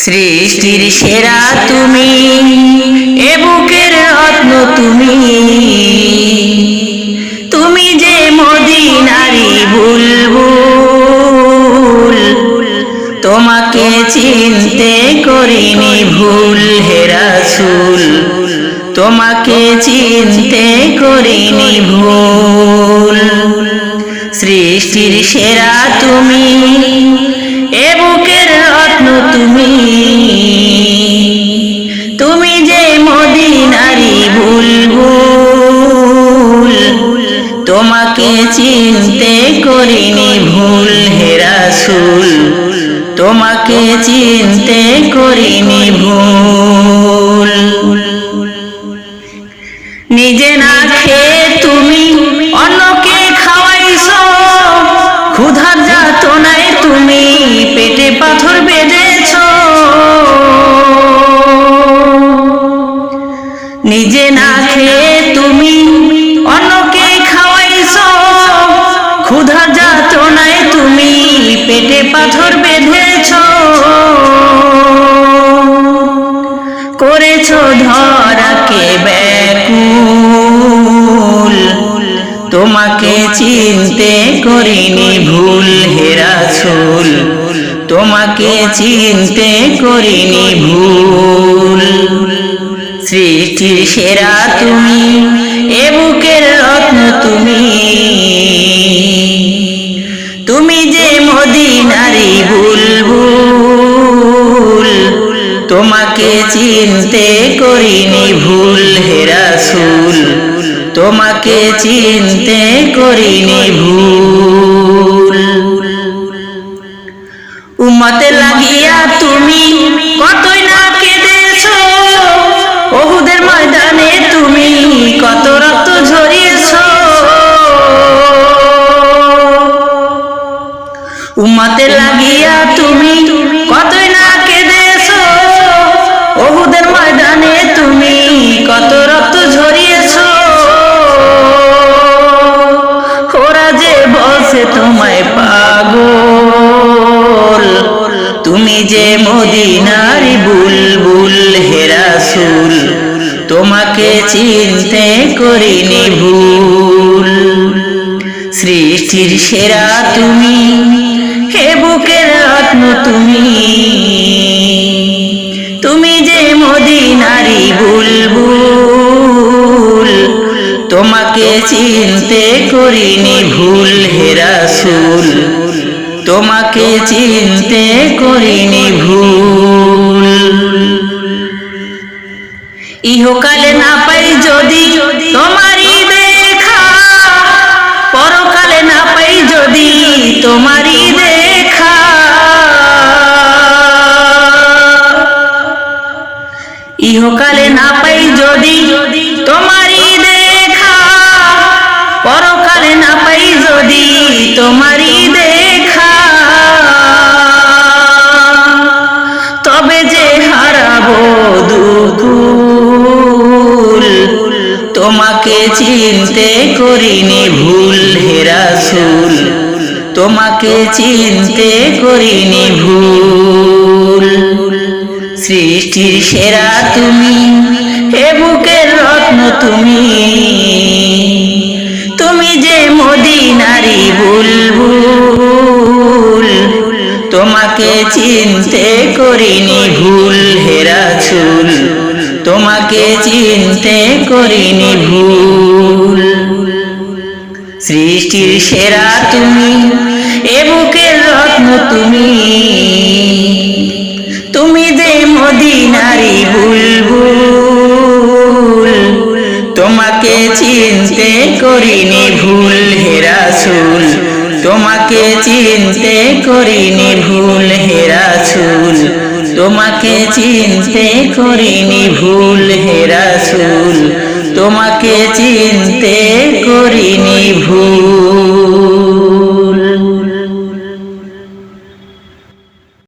সৃষ্টির সেরা তুমি, এ বুকের রত্ন তুমি, তুমি যে মদিনারি বুলবুল, তোমাকে চিনতে করিনি ভুল হে রাসূল, তোমাকে চিনতে করিনি ভুল। সৃষ্টির সেরা তুমি, এ বুকের রত্ন তুমি, তুমি যে মদিনারি বুলবুল, তোমাকে চিনতে করিনি ভুল হে রাসূল, তোমাকে চিনতে করিনি ভুল। নিজে না খেয়ে তুমি অন্যকে খাওয়াইছো, ক্ষুধার যাতনায় তুমি পেটে পাথর বেঁধেছো। নিজে না খেয়ে তুমি অন্যকে খাওয়াইছো, ক্ষুধার যাতনায় তুমি পেটে পাথর বেঁধেছো। করেছো ধরাকে ব্যাকুল, তোমাকে চিনতে করিনি ভুল হে রাসূল, তোমাকে চিনতে করিনি ভুল। সৃষ্টির সেরা তুমি, এ বুকের রত্ন তুমি, তুমি যে মদিনারি বুলবুল, তোমাকে চিনতে করিনি ভুল হে রাসূল, তোমাকে চিনতে করিনি ভুল। উম্মতের লাগিয়া তুমি কতই না কেঁদেছো, উহুদের ময়দানে তুমি কত রক্ত ঝরিয়েছো। উম্মতের লাগিয়া তুমি কতই না কেঁদেছো, উহুদের ময়দানে তুমি কত রক্ত ঝরিয়েছো। ওরা যে বলছে তোমায় পাগল, তুমি যে মদিনারি বুলবুল হে রাসূল, তোমাকে চিনতে করিনি ভুল। সৃষ্টির সেরা তুমি, হে বুকের রত্ন তুমি, তুমি যে মদিনারি বুলবুল, তোমাকে চিনতে করিনি ভুল হে রাসূল, তোমাকে চিনতে করিনি ভুল। ইহকালে না পাই যদি তোমারই দেখা, পরকালে না পাই যদি তোমারই দেখা। ইহকালে না পাই যদি তোমারই দেখা, পরকালে না পাই যদি তোমারই দেখা। তবে যে হারাবো দুকুল, তোমাকে চিনতে করিনি ভুল হে রাসূল, তোমাকে চিনতে করিনি ভুল। সৃষ্টির সেরা তুমি, হে বুকের রত্ন তুমি, তুমি যে মদিনারি বুলবুল, তোমাকে চিনতে করিনি ভুল হে রাসূল, তোমাকে চিনতে করিনি ভুল। সৃষ্টির সেরা তুমি, এ বুকের রত্ন তুমি, তুমি যে মদিনারি বুলবুল, তোমাকে চিনতে করিনি ভুল হে রাসূল, তোমাকে চিনতে করিনি ভুল হে রাসূল, তোমাকে চিনতে করিনি ভুল হে রাসূল, তোমাকে চিনতে করিনি ভুল।